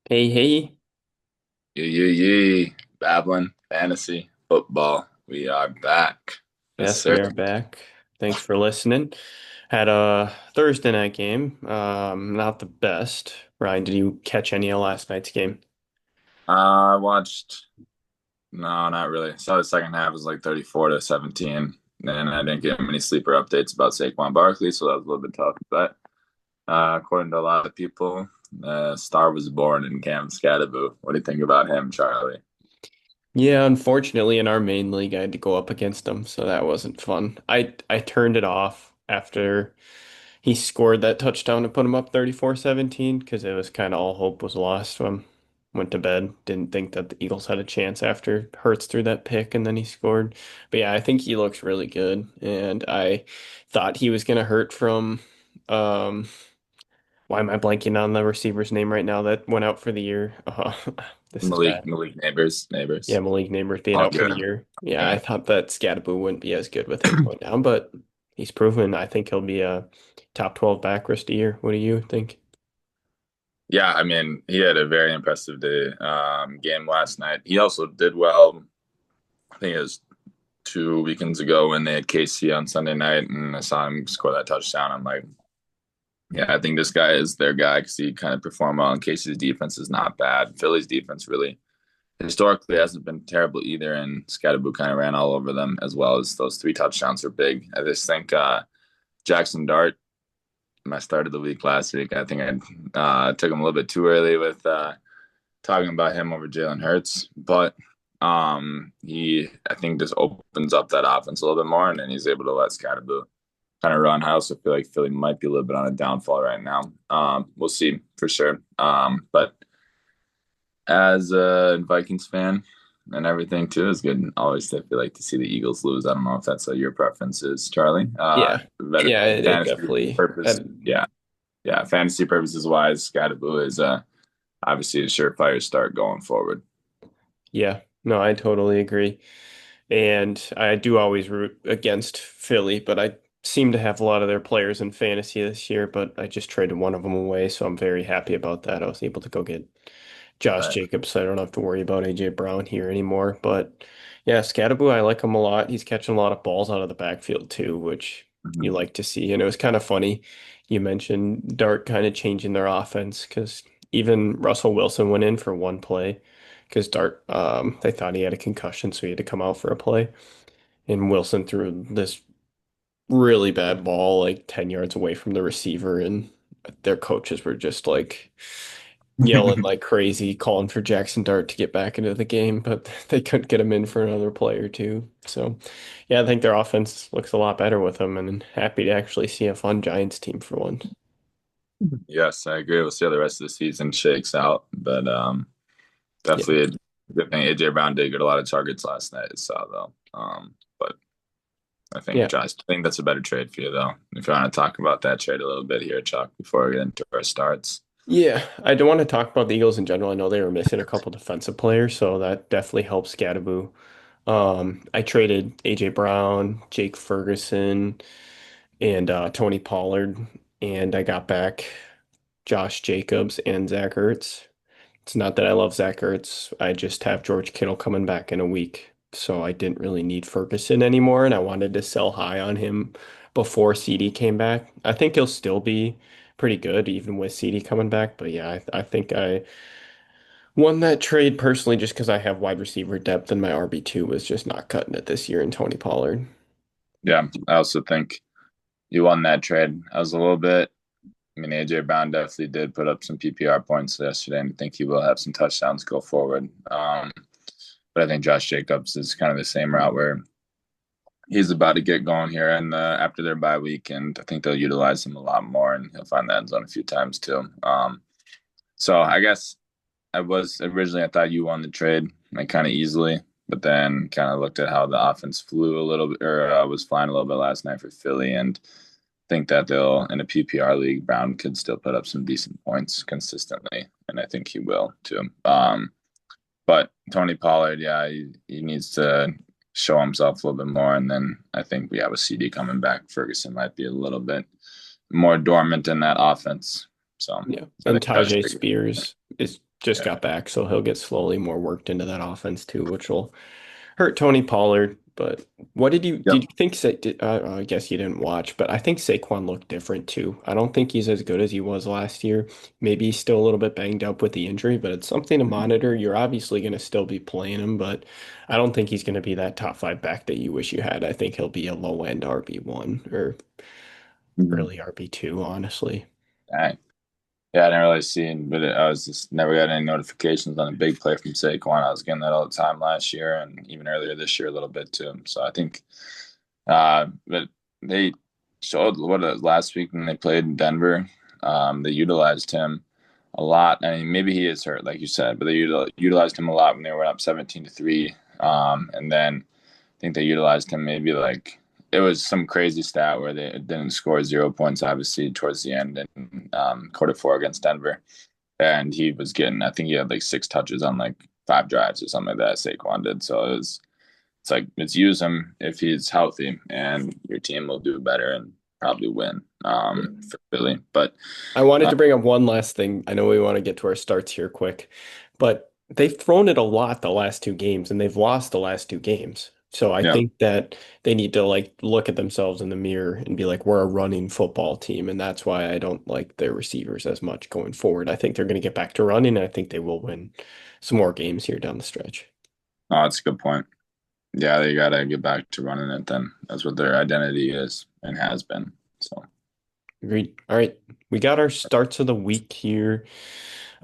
Hey, hey. Yee. Babbling fantasy football. We are back. Yes, Yes, we sir. are back. Thanks for listening. Had a Thursday night game. Not the best. Ryan, did you catch any of last night's game? I watched, no, not really. Saw the second half was like 34-17. And I didn't get many sleeper updates about Saquon Barkley, so that was a little bit tough. But according to a lot of people, star was born in Cam Scadaboo. What do you think about him, Charlie? Yeah, unfortunately, in our main league, I had to go up against him, so that wasn't fun. I turned it off after he scored that touchdown to put him up 34-17 because it was kind of all hope was lost when went to bed. Didn't think that the Eagles had a chance after Hurts threw that pick and then he scored. But yeah, I think he looks really good, and I thought he was gonna hurt from um why am I blanking on the receiver's name right now that went out for the year? This is Malik, bad. Malik Neighbors, Yeah, Neighbors. Malik Neighbors being All out for the good. year. Yeah, I Yeah. thought that Scadaboo wouldn't be as good with him going down, but he's proven. I think he'll be a top 12 back rest of the year. What do you think? Yeah, I mean, he had a very impressive game last night. He also did well. I think it was 2 weekends ago when they had KC on Sunday night, and I saw him score that touchdown. I'm like, yeah, I think this guy is their guy because he kind of performed well. And KC's defense is not bad. Philly's defense really historically hasn't been terrible either, and Scatterboo kind of ran all over them as well as those 3 touchdowns are big. I just think Jackson Dart, my start of the week last week, I think I took him a little bit too early with talking about him over Jalen Hurts, but he I think just opens up that offense a little bit more, and then he's able to let Scottaboo kind of run. I also feel like Philly might be a little bit on a downfall right now. We'll see for sure. But as a Vikings fan and everything too, is good. Always I feel like to see the Eagles lose. I don't know if that's what your preference is, Charlie. Yeah. Better Yeah, it fantasy definitely purpose, yeah, yeah. Fantasy purposes wise, Scottaboo is obviously a surefire start going forward. yeah. No, I totally agree. And I do always root against Philly, but I seem to have a lot of their players in fantasy this year, but I just traded one of them away, so I'm very happy about that. I was able to go get Josh Right. Jacobs, so I don't have to worry about AJ Brown here anymore. But yeah, Scattaboo, I like him a lot. He's catching a lot of balls out of the backfield too, which you Mhm. like to see. And it was kind of funny. You mentioned Dart kind of changing their offense because even Russell Wilson went in for one play because Dart, they thought he had a concussion, so he had to come out for a play. And Wilson threw this really bad ball like 10 yards away from the receiver, and their coaches were just like yelling like crazy, calling for Jackson Dart to get back into the game, but they couldn't get him in for another play or two. So, yeah, I think their offense looks a lot better with him, and I'm happy to actually see a fun Giants team for once. Yes, I agree. We'll see how the rest of the season shakes out, but Yeah, definitely a good thing. AJ Brown did get a lot of targets last night, I saw though. But yeah, I think that's a better trade for you though. If you want to talk about that trade a little bit here, Chuck, before we get into our starts. yeah. I don't want to talk about the Eagles in general. I know they were missing a couple defensive players, so that definitely helps Scattaboo. I traded AJ Brown, Jake Ferguson, and Tony Pollard, and I got back Josh Jacobs and Zach Ertz. It's not that I love Zach Ertz. I just have George Kittle coming back in a week. So I didn't really need Ferguson anymore, and I wanted to sell high on him before CD came back. I think he'll still be pretty good even with CD coming back. But yeah, I think I won that trade personally just because I have wide receiver depth and my RB2 was just not cutting it this year in Tony Pollard. Yeah, I also think you won that trade. I was a little bit. I mean, AJ Brown definitely did put up some PPR points yesterday, and I think he will have some touchdowns go forward. But I think Josh Jacobs is kind of the same route where he's about to get going here and after their bye week, and I think they'll utilize him a lot more, and he'll find the end zone a few times too. So I guess I thought you won the trade like kind of easily, but then kind of looked at how the offense flew a little bit or was flying a little bit last night for Philly, and think that they'll in a PPR league, Brown could still put up some decent points consistently, and I think he will too. But Tony Pollard, yeah, he needs to show himself a little bit more. And then I think we have a CD coming back. Ferguson might be a little bit more dormant in that offense. So Yeah. I And think Josh Tajay Jacobs. Spears is just Yeah. got back, so he'll get slowly more worked into that offense too, which will hurt Tony Pollard. But what did Yep. you think? I guess you didn't watch, but I think Saquon looked different too. I don't think he's as good as he was last year. Maybe he's still a little bit banged up with the injury, but it's something to monitor. You're obviously going to still be playing him, but I don't think he's going to be that top five back that you wish you had. I think he'll be a low end RB1 or Mhm. early RB2, honestly. Dang. Yeah, I didn't really see it, but I was just never got any notifications on a big play from Saquon. I was getting that all the time last year and even earlier this year a little bit too. So I think, but they showed last week when they played in Denver. They utilized him a lot. I mean, maybe he is hurt, like you said, but they utilized him a lot when they were up 17-3. And then I think they utilized him maybe like it was some crazy stat where they didn't score 0 points, obviously, towards the end in quarter four against Denver. And he was getting, I think he had like 6 touches on like 5 drives or something like that. Saquon did. So it's like, it's use him if he's healthy and your team will do better and probably win for Philly. But I wanted uh, to bring up one last thing. I know we want to get to our starts here quick, but they've thrown it a lot the last two games and they've lost the last two games. So I yeah, think that they need to like look at themselves in the mirror and be like, we're a running football team, and that's why I don't like their receivers as much going forward. I think they're going to get back to running, and I think they will win some more games here down the stretch. no, that's a good point. Yeah, they got to get back to running it then. That's what their identity is and has been. So. Agreed. All right. We got our starts of the week here.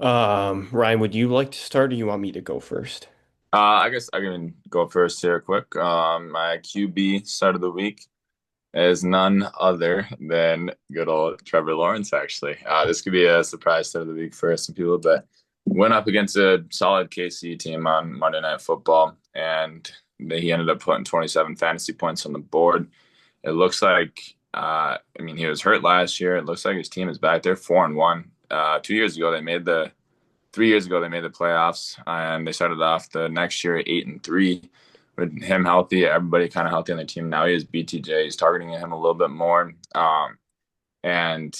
Ryan, would you like to start or you want me to go first? I guess I can go first here quick. My QB start of the week is none other than good old Trevor Lawrence, actually. This could be a surprise start of the week for some people, but went up against a solid KC team on Monday Night Football, and he ended up putting 27 fantasy points on the board. It looks like, I mean, he was hurt last year. It looks like his team is back there 4-1. 2 years ago, 3 years ago they made the playoffs, and they started off the next year at 8-3 with him healthy, everybody kind of healthy on the team. Now he has BTJ. He's targeting him a little bit more, and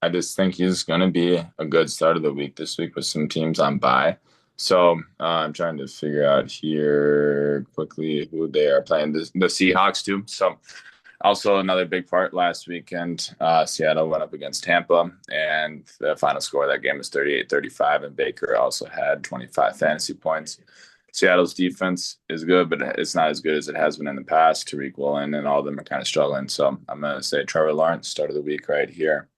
I just think he's going to be a good start of the week this week with some teams on bye. So I'm trying to figure out here quickly who they are playing. The Seahawks too. So also, another big part last weekend, Seattle went up against Tampa, and the final score of that game was 38-35, and Baker also had 25 fantasy points. Seattle's defense is good, but it's not as good as it has been in the past. Tariq Woolen and all of them are kind of struggling. So I'm going to say Trevor Lawrence, start of the week right here.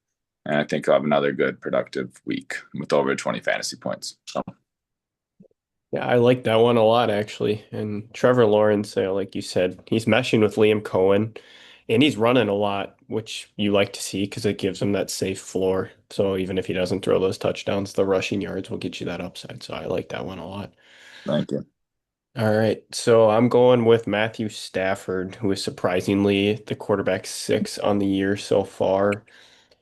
And I think I'll have another good, productive week with over 20 fantasy points. So, Yeah, I like that one a lot actually. And Trevor Lawrence, like you said, he's meshing with Liam Cohen and he's running a lot, which you like to see because it gives him that safe floor. So even if he doesn't throw those touchdowns, the rushing yards will get you that upside. So I like that one a lot. thank you. All right. So I'm going with Matthew Stafford, who is surprisingly the quarterback six on the year so far.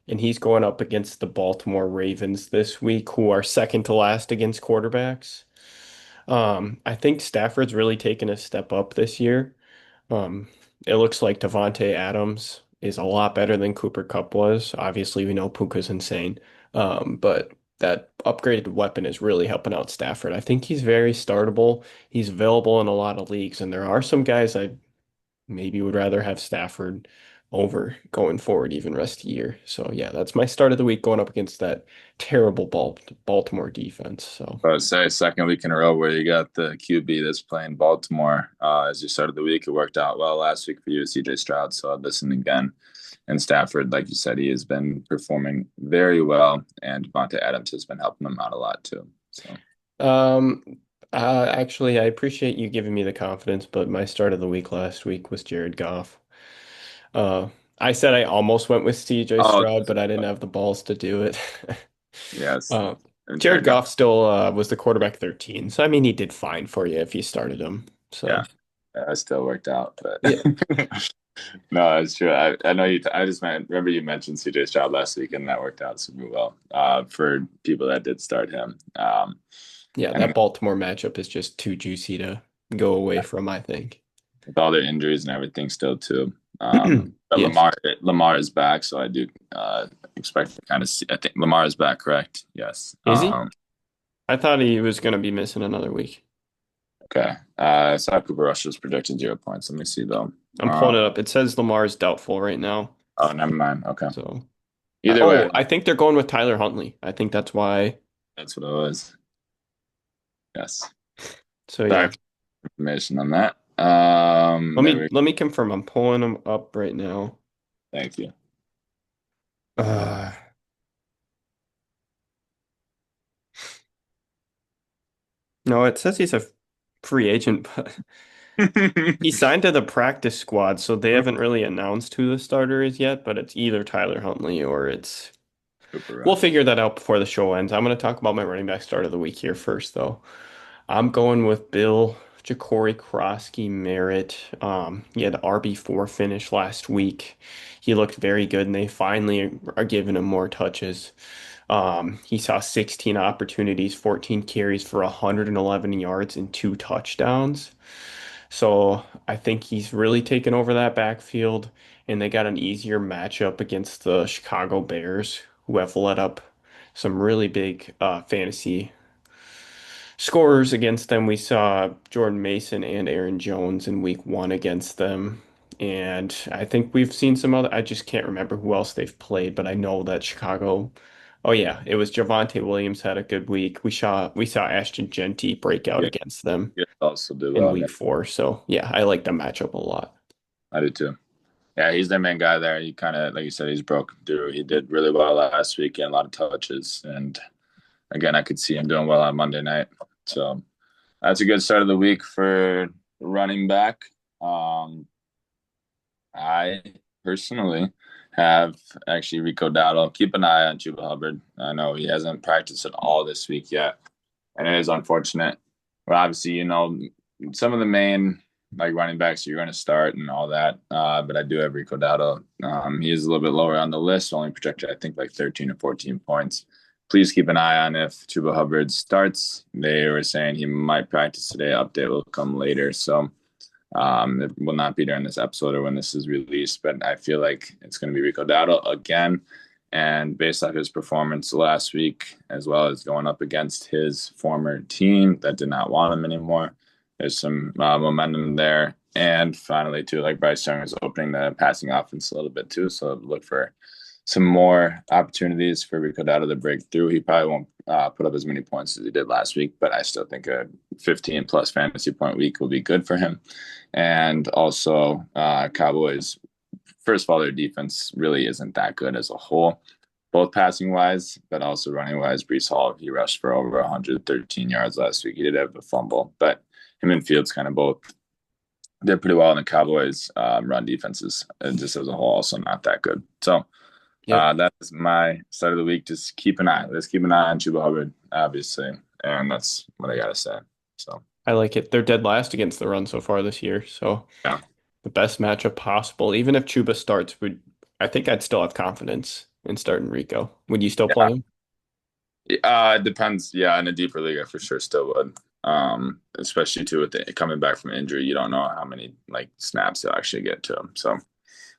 And he's going up against the Baltimore Ravens this week, who are second to last against quarterbacks. I think Stafford's really taken a step up this year. Um, it looks like Devontae Adams is a lot better than Cooper Kupp was. Obviously, we know Puka's insane. But that upgraded weapon is really helping out Stafford. I think he's very startable. He's available in a lot of leagues, and there are some guys I maybe would rather have Stafford over going forward, even rest of the year. So yeah, that's my start of the week going up against that terrible Baltimore defense. So I would say second week in a row where you got the QB that's playing Baltimore as you started the week. It worked out well last week for you, CJ Stroud. So I'll listen again. And Stafford, like you said, he has been performing very well, and Devontae Adams has been helping him out a lot too. So Um, actually, I appreciate you giving me the confidence, but my start of the week last week was Jared Goff. Uh, I said I almost went with CJ oh, Stroud, but I didn't have the balls to do it. yes, Uh, and Jared Jared Goff. Goff still was the quarterback 13, so I mean he did fine for you if you started him. Yeah, So that still worked out, but yeah, no, it's true. I know you. I just remember you mentioned CJ Stroud last week, and that worked out super well for people that did start him. yeah, And that Baltimore matchup is just too juicy to go away from, I think. with all their injuries and everything still too. But Yes. Lamar is back, so I do expect to kind of see. I think Lamar is back, correct? Yes. Is he? I thought he was going to be missing another week. Okay. I saw Cooper Rush was projected 0 points. Let me see though. I'm pulling it up. It says Lamar's doubtful right now. Oh, never mind. Okay. So, Either way, oh, I think they're going with Tyler Huntley. I think that's why. that's what it was. Yes. So Sorry yeah, for the information on that. let There me we let me confirm. I'm pulling them up right now. Thank you. Uh, no, it says he's a free agent, but he signed to the practice squad, so they haven't really announced who the starter is yet. But it's either Tyler Huntley or it's. Cooper We'll Rush. figure that out before the show ends. I'm going to talk about my running back start of the week here first, though. I'm going with Bill Ja'Cory Krosky Merritt. He had the RB4 finish last week. He looked very good, and they finally are giving him more touches. He saw 16 opportunities, 14 carries for 111 yards and two touchdowns. So I think he's really taken over that backfield, and they got an easier matchup against the Chicago Bears, who have let up some really big fantasy scorers against them. We saw Jordan Mason and Aaron Jones in week one against them. And I think we've seen some other, I just can't remember who else they've played, but I know that Chicago, oh yeah, it was Javonte Williams had a good week. We saw Ashton Genty break out Yeah, against them yeah, also do in well. week four. So yeah, I like the matchup a lot. I do too. Yeah, he's their main guy there. He kind of, like you said, he's broken through. He did really well last week, and a lot of touches. And again, I could see him doing well on Monday night. So that's a good start of the week for running back. Um, I personally have actually Rico Dowdle. Keep an eye on Chuba Hubbard. I know he hasn't practiced at all this week yet, and it is unfortunate. But obviously, some of the main like running backs you're going to start and all that. But I do have Rico Dowdle. He is a little bit lower on the list, only projected I think like 13 or 14 points. Please keep an eye on if Chuba Hubbard starts. They were saying he might practice today. Update will come later, so. It will not be during this episode or when this is released, but I feel like it's going to be Rico Dowdle again. And based off his performance last week, as well as going up against his former team that did not want him anymore, there's some momentum there. And finally, too, like Bryce Young is opening the passing offense a little bit too. So look for some more opportunities for Rico Dowdle to break through. He probably won't put up as many points as he did last week, but I still think a 15 plus fantasy point week will be good for him. And also, Cowboys, first of all, their defense really isn't that good as a whole, both passing wise, but also running wise. Brees Hall, he rushed for over 113 yards last week. He did have a fumble, but him and Fields kind of both did pretty well in the Cowboys' run defenses, and just as a whole, also not that good. So Yep. that is my start of the week. Just keep an eye. Let's keep an eye on Chuba Hubbard, obviously, and that's what I gotta say. So I like it. They're dead last against the run so far this year. So yeah, the best matchup possible. Even if Chuba starts, would I think I'd still have confidence in starting Rico. Would you still yeah. play him? It depends. Yeah, in a deeper league, I for sure still would. Especially too with the, coming back from injury, you don't know how many like snaps he'll actually get to him. So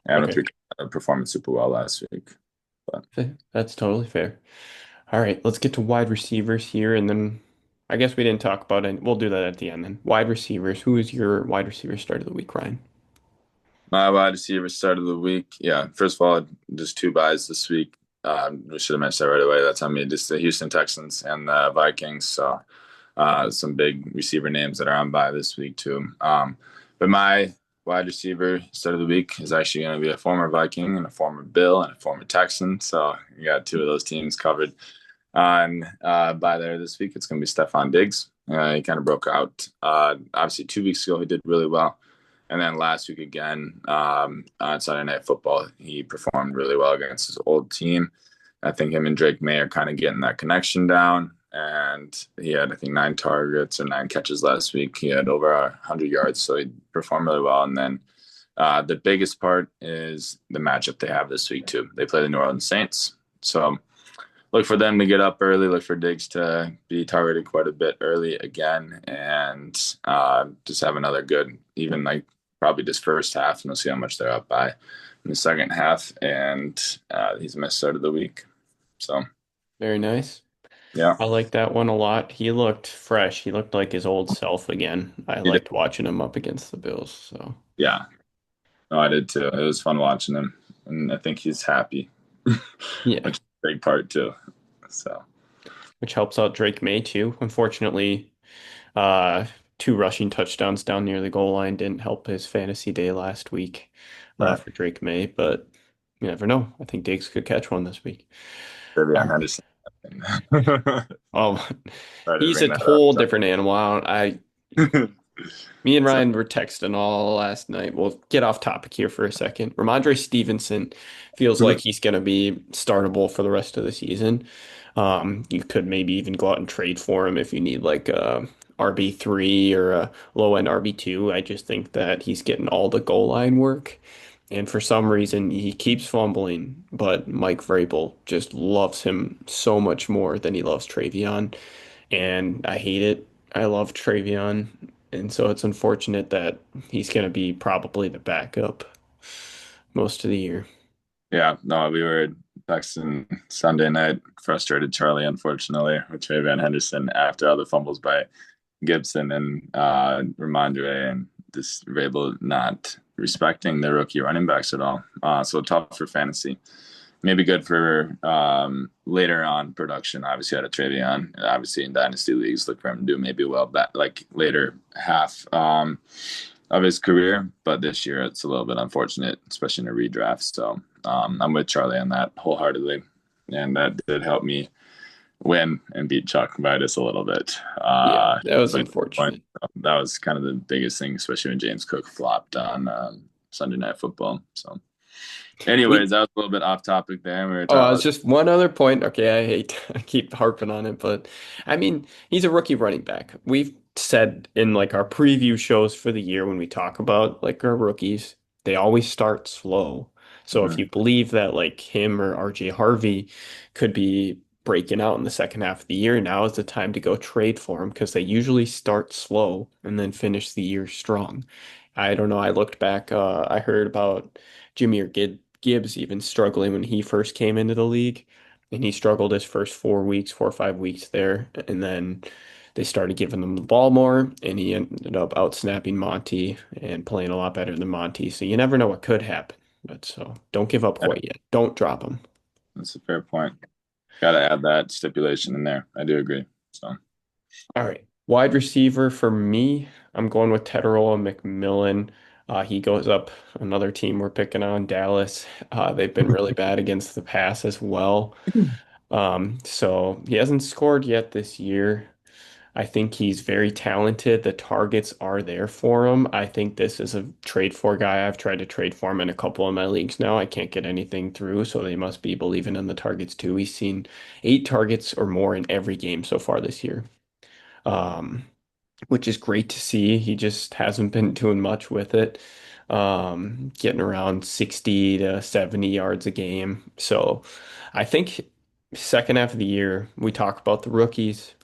I don't know if Okay. he performed super well last week, but That's totally fair. All right, let's get to wide receivers here, and then I guess we didn't talk about it. We'll do that at the end then. Wide receivers. Who is your wide receiver start of the week, Ryan? my wide receiver start of the week. Yeah, first of all, just two buys this week. We should have mentioned that right away. That's on me. Just the Houston Texans and the Vikings. So some big receiver names that are on bye this week too. But my wide receiver start of the week is actually going to be a former Viking and a former Bill and a former Texan. So you got two of those teams covered on by there this week. It's going to be Stephon Diggs. He kind of broke out. Obviously, 2 weeks ago he did really well, and then last week again on Sunday Night Football he performed really well against his old team. I think him and Drake May are kind of getting that connection down. And he had, I think, 9 targets or 9 catches last week. He had over 100 yards, so he performed really well. And then the biggest part is the matchup they have this week, too. They play the New Orleans Saints. So look for them to get up early. Look for Diggs to be targeted quite a bit early again and just have another good, even like probably this first half. And we'll see how much they're up by in the second half. And he's my start of the week. So. Very nice. Yeah, I like that one a lot. He looked fresh. He looked like his old self again. I he did. liked watching him up against the Bills. So Yeah, no, I did too. It was fun watching him, and I think he's happy, yeah, which is a big part too. So which helps out Drake May too. Unfortunately, uh, two rushing touchdowns down near the goal line didn't help his fantasy day last week, right, for Drake May. But you never know. I think Diggs could catch one this week. All Vivian right. Henderson. Try Oh, to he's bring a that whole up. different animal. Me and So, Ryan were texting all last night. We'll get off topic here for a second. Ramondre Stevenson feels like he's going to be startable for the rest of the season. You could maybe even go out and trade for him if you need like a RB3 or a low end RB2. I just think that he's getting all the goal line work. And for some reason, he keeps fumbling, but Mike Vrabel just loves him so much more than he loves Travion. And I hate it. I love Travion. And so it's unfortunate that he's going to be probably the backup most of the year. yeah, no, we were texting Sunday night, frustrated Charlie, unfortunately, with Trey Van Henderson after all the fumbles by Gibson and Ramondre, and this Rabel not respecting the rookie running backs at all. So tough for fantasy. Maybe good for later on production. Obviously, out of Travion, obviously in dynasty leagues, look for him to do maybe well back like later half of his career. But this year, it's a little bit unfortunate, especially in a redraft. So I'm with Charlie on that wholeheartedly, and that did help me win and beat Chuck by just a little bit. Yeah, that was But unfortunate. that was kind of the biggest thing, especially when James Cook flopped on Sunday Night Football. So, anyways, We that was a little bit off topic there. We were Oh, talking it's just one other point. Okay, I hate I keep harping on it, but I mean, he's a rookie running back. We've said in like our preview shows for the year when we talk about like our rookies, they always start slow. So if about. you believe that like him or RJ Harvey could be breaking out in the second half of the year, now is the time to go trade for him because they usually start slow and then finish the year strong. I don't know. I looked back, I heard about Jimmy Gibbs even struggling when he first came into the league. And he struggled his first 4 weeks, 4 or 5 weeks there. And then they started giving him the ball more, and he ended up out snapping Monty and playing a lot better than Monty. So you never know what could happen. But so don't give up Yeah, quite yet. Don't drop him. that's a fair point. Got to add that stipulation in there. I do agree. So, All right. Wide receiver for me, I'm going with Tedorola McMillan. He goes up another team we're picking on, Dallas. They've been really bad against the pass as well. So he hasn't scored yet this year. I think he's very talented. The targets are there for him. I think this is a trade for guy. I've tried to trade for him in a couple of my leagues now. I can't get anything through, so they must be believing in the targets too. He's seen 8 targets or more in every game so far this year, um, which is great to see. He just hasn't been doing much with it, getting around 60 to 70 yards a game. So I think second half of the year, we talk about the rookies.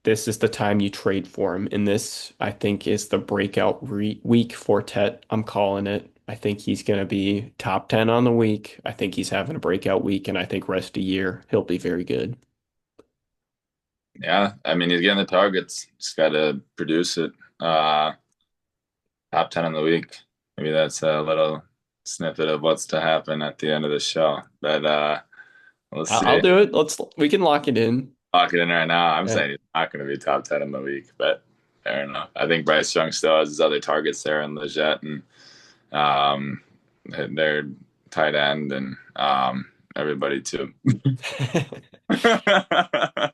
This is the time you trade for him. And this, I think, is the breakout re week for Tet. I'm calling it. I think he's going to be top 10 on the week. I think he's having a breakout week, and I think rest of year he'll be very good. yeah, I mean, he's getting the targets. Just got to produce it. Top 10 in the week. Maybe that's a little snippet of what's to happen at the end of the show. But we'll I'll see. do it. We can lock it in. Lock it in right now. I'm Yeah. saying he's not going to be top 10 in the week, but fair enough. I think Bryce Young still has his other targets there in Leggett and um, their tight end and everybody too. That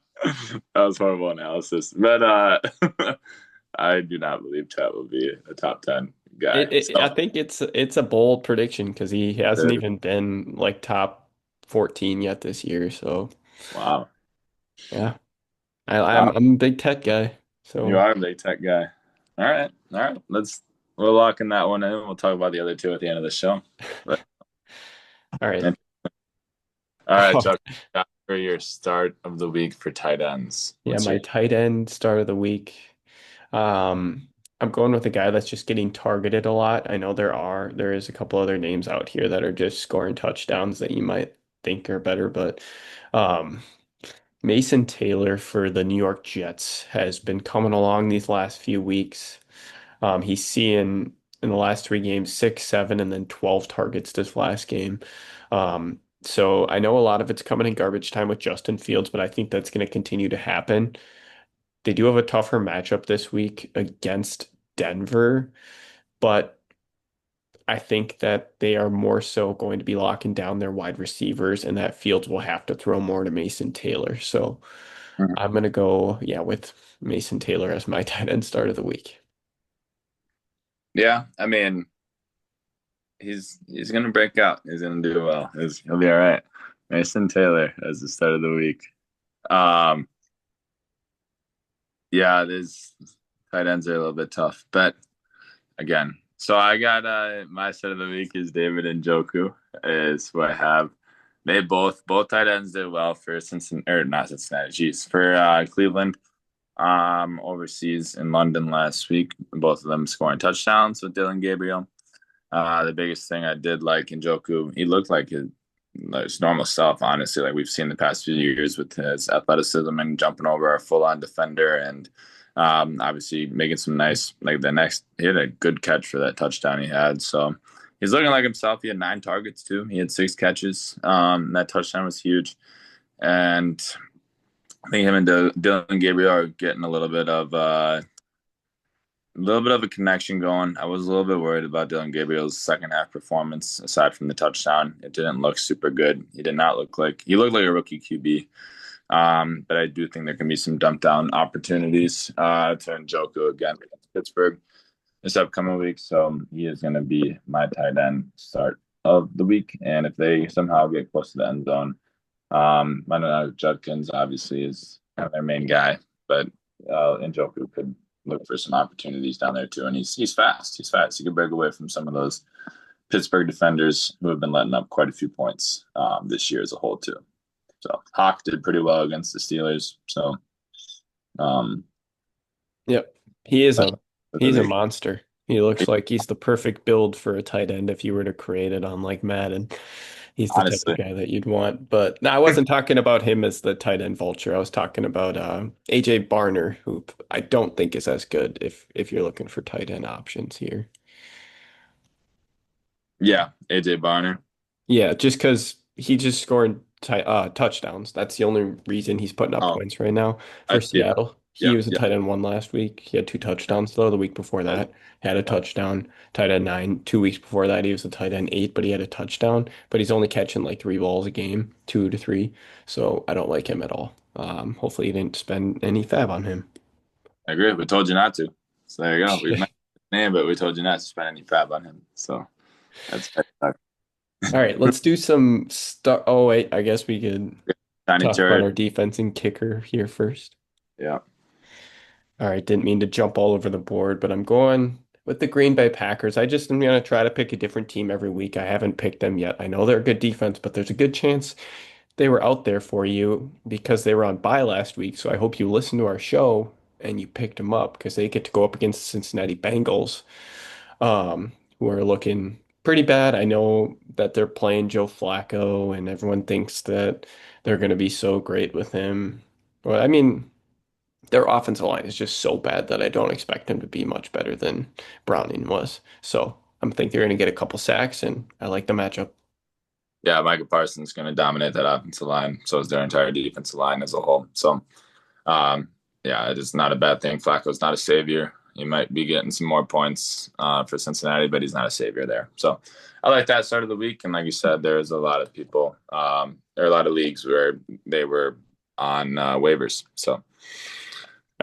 was horrible analysis, but I do not believe Chet will be a top 10 guy. I So, think it's a bold prediction because he hasn't even been like top 14 yet this year. So wow. yeah, Wow. I'm a big tech guy. You So are a big tech guy. All right. All right. We'll lock in that one in. We'll talk about the other two at the end of the show. But, all right. all right, Chuck, for your start of the week for tight ends. Yeah, What's my your tight end start of the week. I'm going with a guy that's just getting targeted a lot. I know there is a couple other names out here that are just scoring touchdowns that you might think are better, but um Mason Taylor for the New York Jets has been coming along these last few weeks. He's seeing in the last three games 6, 7, and then 12 targets this last game. So I know a lot of it's coming in garbage time with Justin Fields, but I think that's going to continue to happen. They do have a tougher matchup this week against Denver, but I think that they are more so going to be locking down their wide receivers and that Fields will have to throw more to Mason Taylor. So Mhm. I'm gonna go, yeah, with Mason Taylor as my tight end start of the week. Yeah, I mean, he's gonna break out. He's gonna do well. He'll be all right. Mason Taylor as the start of the week. Um, yeah, there's tight ends are a little bit tough, but again, so I got my start of the week is David and Joku is what I have. They both tight ends did well for Cincinnati or not Cincinnati, geez, for Cleveland. Overseas in London last week, both of them scoring touchdowns with Dylan Gabriel. The biggest thing I did like in Joku, he looked like his normal self, honestly, like we've seen the past few years with his athleticism and jumping over a full on defender and obviously making some nice, like he had a good catch for that touchdown he had. So he's looking like himself. He had 9 targets too. He had 6 catches. That touchdown was huge. And I think him and Dylan Gabriel are getting a little bit of a connection going. I was a little bit worried about Dylan Gabriel's second half performance. Aside from the touchdown, it didn't look super good. He looked like a rookie QB. But I do think there can be some dump down opportunities to Njoku again against Pittsburgh this upcoming week. So he is going to be my tight end start of the week. And if they somehow get close to the end zone, I don't know. Judkins obviously is kind of their main guy, but Njoku could look for some opportunities down there too. And he's fast. He's fast. He could break away from some of those Pittsburgh defenders who have been letting up quite a few points this year as a whole too. So Hawk did pretty well against the Steelers. So um, Yep. He is that's a the he's a week. monster. He looks like he's the perfect build for a tight end if you were to create it on like Madden. He's the type of Honestly, guy that you'd want. But no, I wasn't talking about him as the tight end vulture. I was talking about AJ Barner, who I don't think is as good if you're looking for tight end options here. yeah, AJ Barner. Yeah, just because he just scored touchdowns. That's the only reason he's putting up Oh, points right now I for see that. Seattle. He Yep, was a yep. tight end one last week. He had two touchdowns though. The week before that, had a touchdown. Tight end nine. 2 weeks before that, he was a tight end eight, but he had a touchdown. But he's only catching like three balls a game, 2 to 3. So I don't like him at all. Hopefully you didn't spend any fab on him. I agree. We told you not to. So there you go. We've mentioned his name, but we told you not to spend any fab on him. So that's All right, let's do some stuff. Oh wait, I guess we could Tiny talk about turd. our defense and kicker here first. Yeah. All right, didn't mean to jump all over the board, but I'm going with the Green Bay Packers. I just am going to try to pick a different team every week. I haven't picked them yet. I know they're a good defense, but there's a good chance they were out there for you because they were on bye last week. So I hope you listened to our show and you picked them up because they get to go up against the Cincinnati Bengals, who are looking pretty bad. I know that they're playing Joe Flacco, and everyone thinks that they're going to be so great with him. Well, I mean, their offensive line is just so bad that I don't expect them to be much better than Browning was. So I'm think they're going to get a couple sacks, and I like the matchup. Yeah, Micah Parsons is going to dominate that offensive line. So is their entire defensive line as a whole. So, um, yeah, it is not a bad thing. Flacco's not a savior. He might be getting some more points for Cincinnati, but he's not a savior there. So I like that start of the week. And like you said, there's a lot of people, there are a lot of leagues where they were on waivers. So,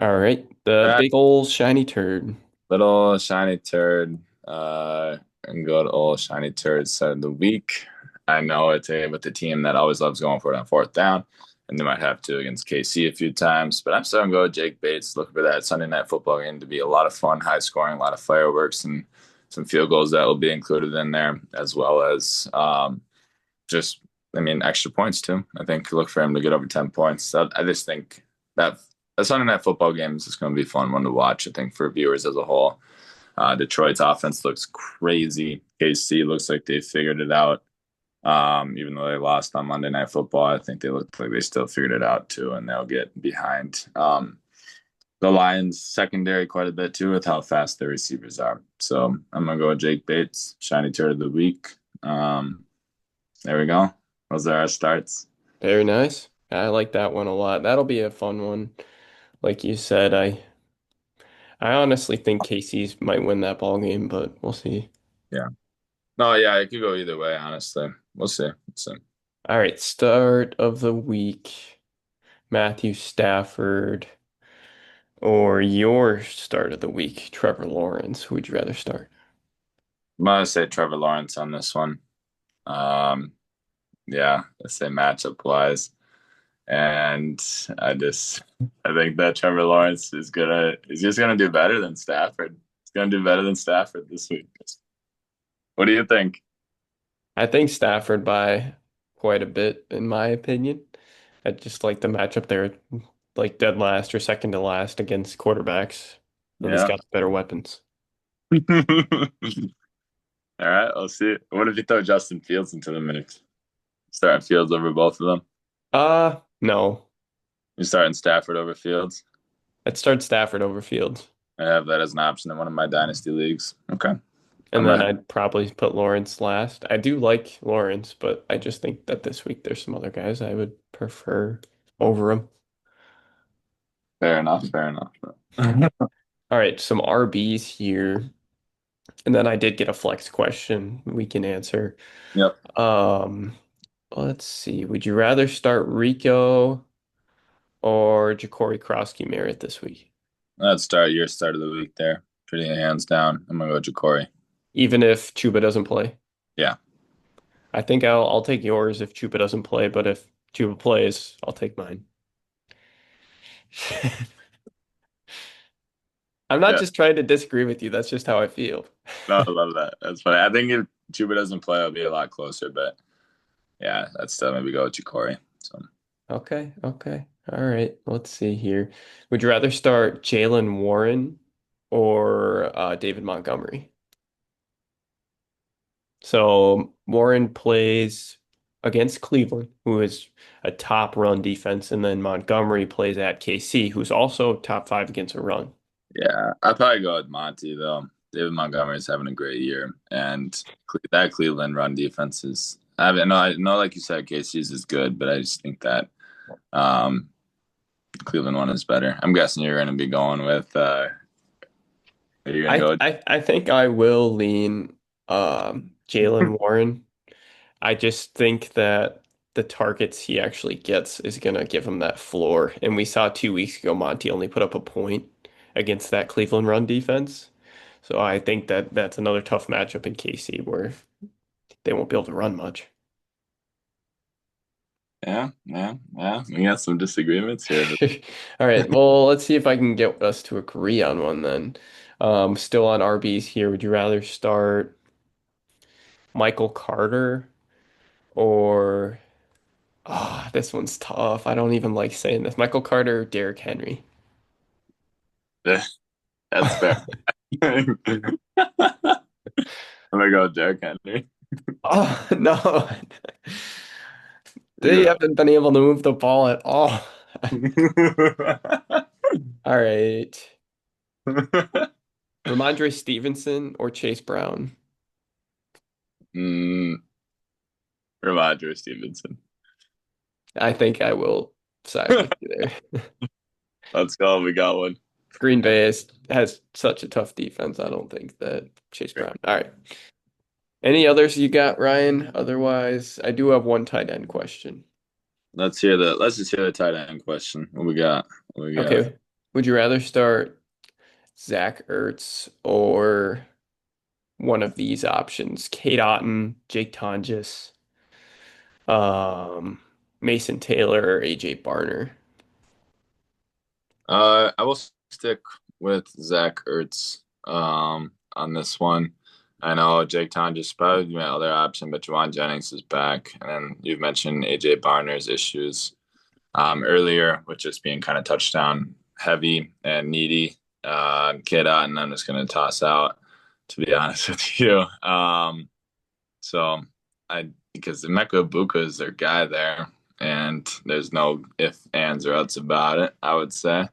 All right, the all big old shiny turd. little shiny turd, and good old shiny turd start of the week. I know it's with the team that always loves going for it on fourth down, and they might have to against KC a few times. But I'm still gonna go with Jake Bates. Looking for that Sunday night football game to be a lot of fun, high scoring, a lot of fireworks, and some field goals that will be included in there, as well as just, I mean, extra points too. I think look for him to get over 10 points. So I just think that a Sunday night football game is just going to be a fun one to watch. I think for viewers as a whole, Detroit's offense looks crazy. KC looks like they figured it out. Even though they lost on Monday Night Football, I think they looked like they still figured it out too, and they'll get behind the Lions secondary quite a bit too with how fast their receivers are. So I'm gonna go with Jake Bates, shiny turd of the week. Um, there we go. Those are our starts. Very nice. I like that one a lot. That'll be a fun one. Like you said, I honestly think KC's might win that ball game, but we'll see. Yeah. No, yeah, it could go either way, honestly. We'll see. All right, start of the week. Matthew Stafford or your start of the week, Trevor Lawrence. Who would you rather start? I'm gonna say Trevor Lawrence on this one. Um, yeah, let's say matchup wise. And I think that Trevor Lawrence he's just gonna do better than Stafford. He's gonna do better than Stafford this week. What do you think? I think Stafford by quite a bit, in my opinion. I just like the matchup there, like dead last or second to last against quarterbacks, and he's Yeah. got better weapons. All right, let's see. What if you throw Justin Fields into the mix? Starting Fields over both of them. No. You starting Stafford over Fields. I'd start Stafford over Fields. I have that as an option in one of my dynasty leagues. Okay. And I'm then gonna I'd probably put Lawrence last. I do like Lawrence, but I just think that this week there's some other guys I would prefer over him. fair enough, fair enough. All right, some RBs here. And then I did get a flex question we can answer. Yep. Um, let's see. Would you rather start Rico or Ja'Cory Krosky Merritt this week? Let's start your start of the week there. Pretty hands down. I'm gonna go Ja'Cory. Even if Chuba doesn't play? Yeah. I think I'll take yours if Chuba doesn't play, but if Chuba plays, I'll take mine. I'm not Yeah. just trying to disagree with you. That's just how I feel. No, I love that. That's funny. I think if Chuba doesn't play, it'll be a lot closer, but yeah, that's still maybe go with Ja'Cory. So Okay, okay. All right, let's see here. Would you rather start Jalen Warren or David Montgomery? So Warren plays against Cleveland, who is a top run defense, and then Montgomery plays at KC, who's also top five against a run. yeah, I'd probably go with Monty though. David Montgomery's having a great year, and that Cleveland run defense is. I know, like you said, KC's is good, but I just think that um, Cleveland one is better. I'm guessing you're going to be going with. Are you going to I go? I I think I will lean Jalen Warren. I just think that the targets he actually gets is gonna give him that floor. And we saw 2 weeks ago Monty only put up a point against that Cleveland run defense. So I think that that's another tough matchup in KC where they won't be able to run much. Yeah, yeah, yeah. We got some disagreements here. All right, well, let's see if I can get us to agree on one then. Still on RBs here. Would you rather start Michael Carter or this one's tough. I don't even like saying this. Michael Carter or Derrick Henry? That's fair. I'm gonna go with Derrick Henry. Oh, no. They Yeah. haven't been able to move the ball at all. All right. Ramondre Stevenson or Chase Brown? mm, Roger Stevenson. I think I will side with you there. Let's go. We got one. Green Bay has such a tough defense. I don't think that Chase Brown. All right. Any others you got, Ryan? Otherwise, I do have one tight end question. Let's just hear the tight end question. What we got? What we got? Okay. Would you rather start Zach Ertz or one of these options? Kate Otten, Jake Tonjes, um, Mason Taylor, or AJ Barner? I will stick with Zach Ertz on this one. I know Jake Ton just probably my other option, but Juwan Jennings is back. And then you've mentioned AJ Barner's issues earlier, with just being kind of touchdown heavy and needy. Kid and I'm just going to toss out, to be honest with you. So I because Emeka Ibuka is their guy there, and there's no if, ands, or outs about it, I would say.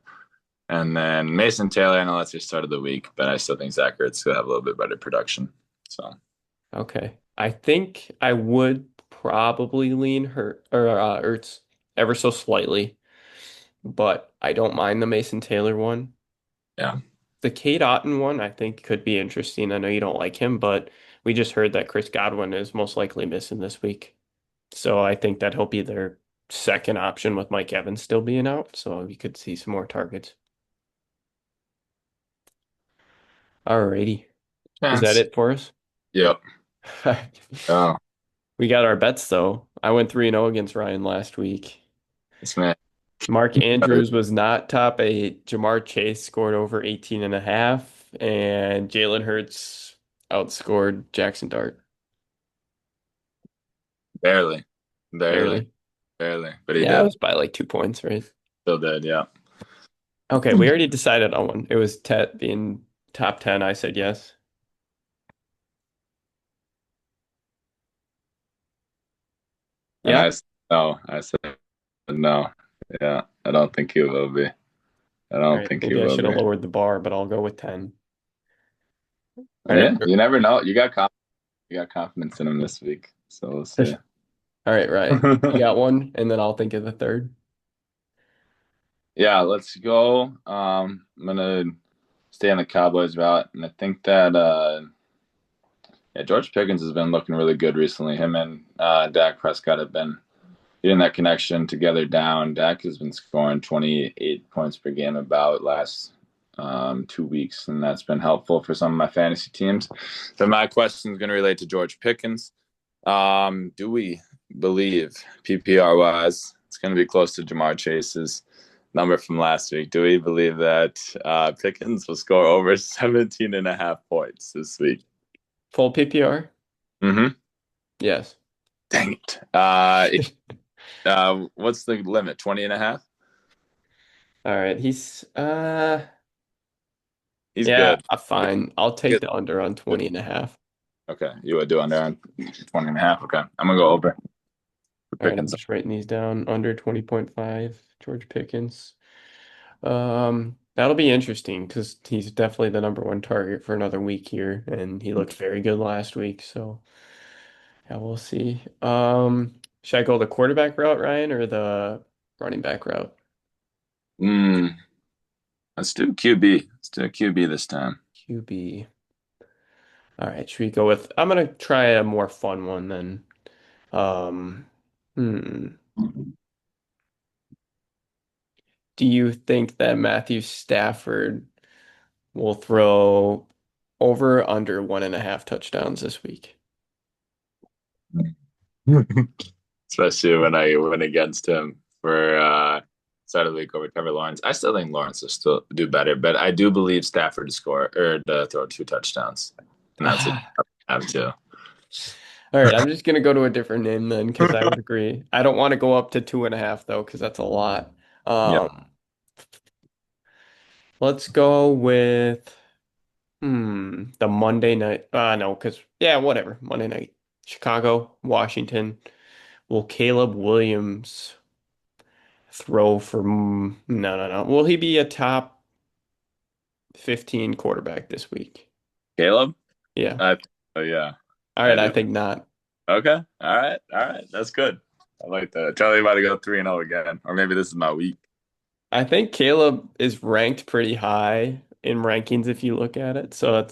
And then Mason Taylor, I know that's your start of the week, but I still think Zach Ertz could have a little bit better production. So, Okay. I think I would probably lean Hurt or Ertz ever so slightly, but I don't mind the Mason Taylor one. yeah. The Cade Otton one I think could be interesting. I know you don't like him, but we just heard that Chris Godwin is most likely missing this week. So I think that he'll be their second option with Mike Evans still being out. So you could see some more targets. Alrighty. Is that Chance. it for us? Yep. Oh, We got our bets though. I went 3-0 against Ryan last week. this man. Mark Andrews was not top eight. Jamar Chase scored over 18 and a half, and Jalen Hurts outscored Jackson Dart. Barely. Barely. Barely. Barely. But he Yeah, it did. was by like 2 points, right? Still did, yeah. Okay, we already decided on one. It was Tet being top 10. I said yes. And Yeah? no. I said no. Yeah. I don't think he will be. I All don't right, think he maybe I will should have be. lowered the bar, but I'll go with 10. All right. Yeah. You never know. You got confidence in him this week. So we'll see. All right, Ryan. You got one, and then I'll think of the third. Yeah, let's go. I'm gonna stay on the Cowboys route, and I think that yeah, George Pickens has been looking really good recently. Him and Dak Prescott have been getting that connection together down. Dak has been scoring 28 points per game about last 2 weeks, and that's been helpful for some of my fantasy teams. So my question is going to relate to George Pickens. Do we believe PPR wise it's going to be close to Jamar Chase's number from last week? Do we believe that Pickens will score over 17 and a half points this week? Full PPR? Mm-hmm. Yes. Dang it. What's the limit? 20 and a half? All right. He's Yeah, good. fine. I'll take the under on 20 and a half. Okay, you would do under on 20 and a half. Okay, I'm gonna go over for All right, I'm Pickens. just writing these down. Under 20.5, George Pickens. That'll be interesting because he's definitely the number one target for another week here, and he looked very good last week. So yeah, we'll see. Should I go the quarterback route, Ryan, or the running back route? Mm, let's do QB. Let's do QB this time. QB. All right, should we go with? I'm gonna try a more fun one then. Um, hmm. Do you think that Matthew Stafford will throw over or under 1.5 touchdowns this week? Especially when I went against him for start of the week over Trevor Lawrence. I still think Lawrence will still do better, but I do believe Stafford to score or to throw 2 touchdowns, and that's what Ah. I have to. All right, I'm just gonna go to a different name then because I would agree. I don't want to go up to 2.5 though because that's a lot. Yeah. Um, let's go with the Monday night. No, because yeah, whatever. Monday night, Chicago, Washington. Will Caleb Williams throw for? No, no, no. Will he be a top 15 quarterback this week? Caleb? Yeah. Oh yeah, All I right, I do. think not. Okay. All right. That's good. I like that. Charlie about to go 3-0 again. Or maybe this is my week. I think Caleb is ranked pretty high in rankings if you look at it. So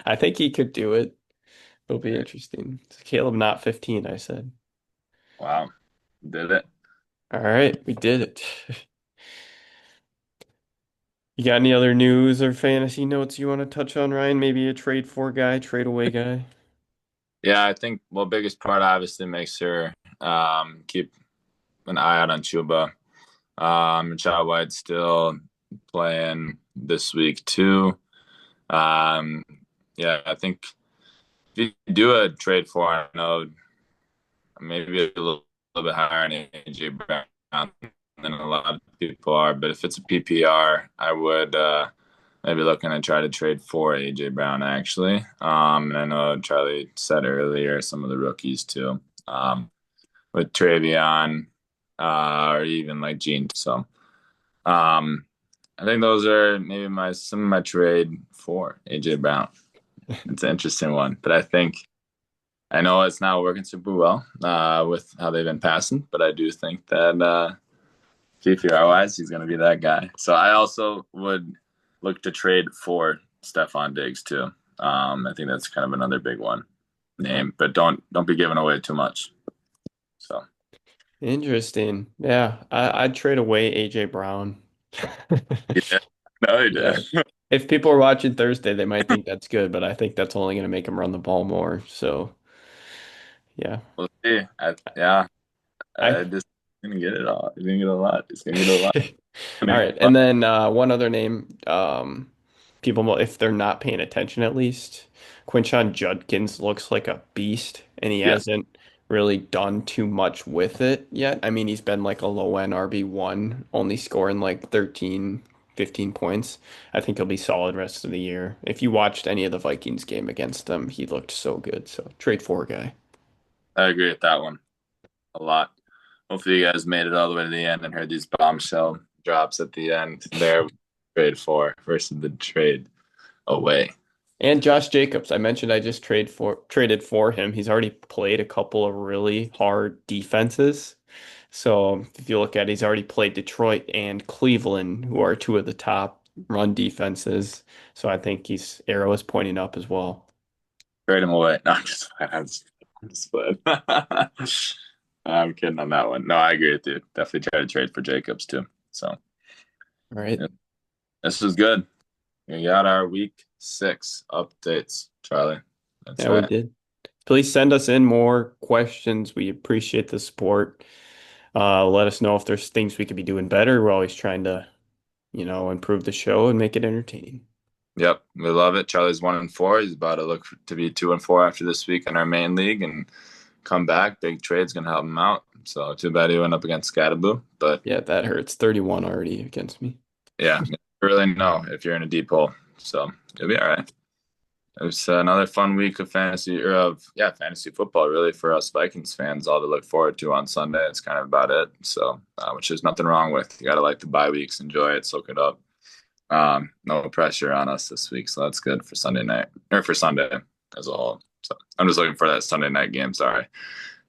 I think he could do it. It'll be interesting. It's Caleb not 15, I said. Wow. Did it. All right, we did it. You got any other news or fantasy notes you want to touch on, Ryan? Maybe a trade for guy, trade away guy? Yeah, I think well biggest part obviously make sure keep an eye out on Chuba. Rashad White's still playing this week too. Um yeah, I think if you do a trade for I know maybe little bit higher on AJ Brown than a lot of people are, but if it's a PPR, I would maybe looking to try to trade for AJ Brown actually. And I know Charlie said earlier some of the rookies too. with Travion, or even like Gene. So um, I think those are maybe my some of my trade for AJ Brown. It's an interesting one, but I know it's not working super well with how they've been passing, but I do think that PPR wise, he's going to be that guy. So I also would look to trade for Stephon Diggs too. I think that's kind of another big one name, but don't be giving away too much. So Interesting. Yeah, I'd trade away AJ Brown. yeah, no, he did. Yeah. If people are watching Thursday, they might think that's good, but I think that's only going to make him run the ball more. So, yeah. We'll see. Yeah, I I just didn't get it all. He didn't get a lot. He's gonna get a lot. All right. And then one other name, if they're not paying attention at least, Quinshon Judkins looks like a beast, and he Yeah, hasn't really done too much with it yet. I mean, he's been like a low end RB1, only scoring like 13, 15 points. I think he'll be solid rest of the year. If you watched any of the Vikings game against them, he looked so good. So trade for a guy. I agree with that one a lot. Hopefully, you guys made it all the way to the end and heard these bombshell drops at the end. There, trade for versus the trade away. And Josh Jacobs, I mentioned I just traded for him. He's already played a couple of really hard defenses. So if you look at it, he's already played Detroit and Cleveland, who are two of the top run defenses. So I think his arrow is pointing up as well. Trade him away. No, I'm just playing. I'm kidding on that one. No, I agree with you. Definitely try to trade for Jacobs too. So All right. yeah, this was good. We got our week 6 updates, Charlie. That's Yeah, we right. did. Please send us in more questions. We appreciate the support. Let us know if there's things we could be doing better. We're always trying to, improve the show and make it entertaining. Yep, we love it. Charlie's 1-4. He's about to look to be 2-4 after this week in our main league and come back. Big trade's gonna help him out. So too bad he went up against Scattaboo. But Yeah, that hurts. 31 already against me. yeah, you really know if you're in a deep hole. So you'll be all right. It was another fun week of fantasy football really for us Vikings fans. All to look forward to on Sunday. It's kind of about it. So, which there's nothing wrong with. You got to like the bye weeks, enjoy it, soak it up. No pressure on us this week, so that's good for Sunday night or for Sunday as a whole. So I'm just looking for that Sunday night game. Sorry,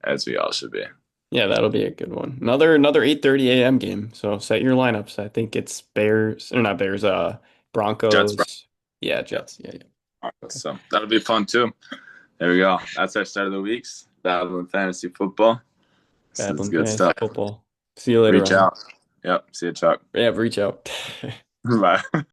as we all should be. Yeah, that'll be a good one. Another 8:30 a.m. game. So set your lineups. I think it's Bears or not Bears, Jets, Broncos. Yeah, Jets. Jets. Yeah, yeah. Okay. So that'll be fun too. There we go. That's our start of the weeks. Battling fantasy football. This is Badland good fantasy stuff. football. See you later, Reach Ryan. out. Yep. See you, Chuck. Yeah, reach out. Bye.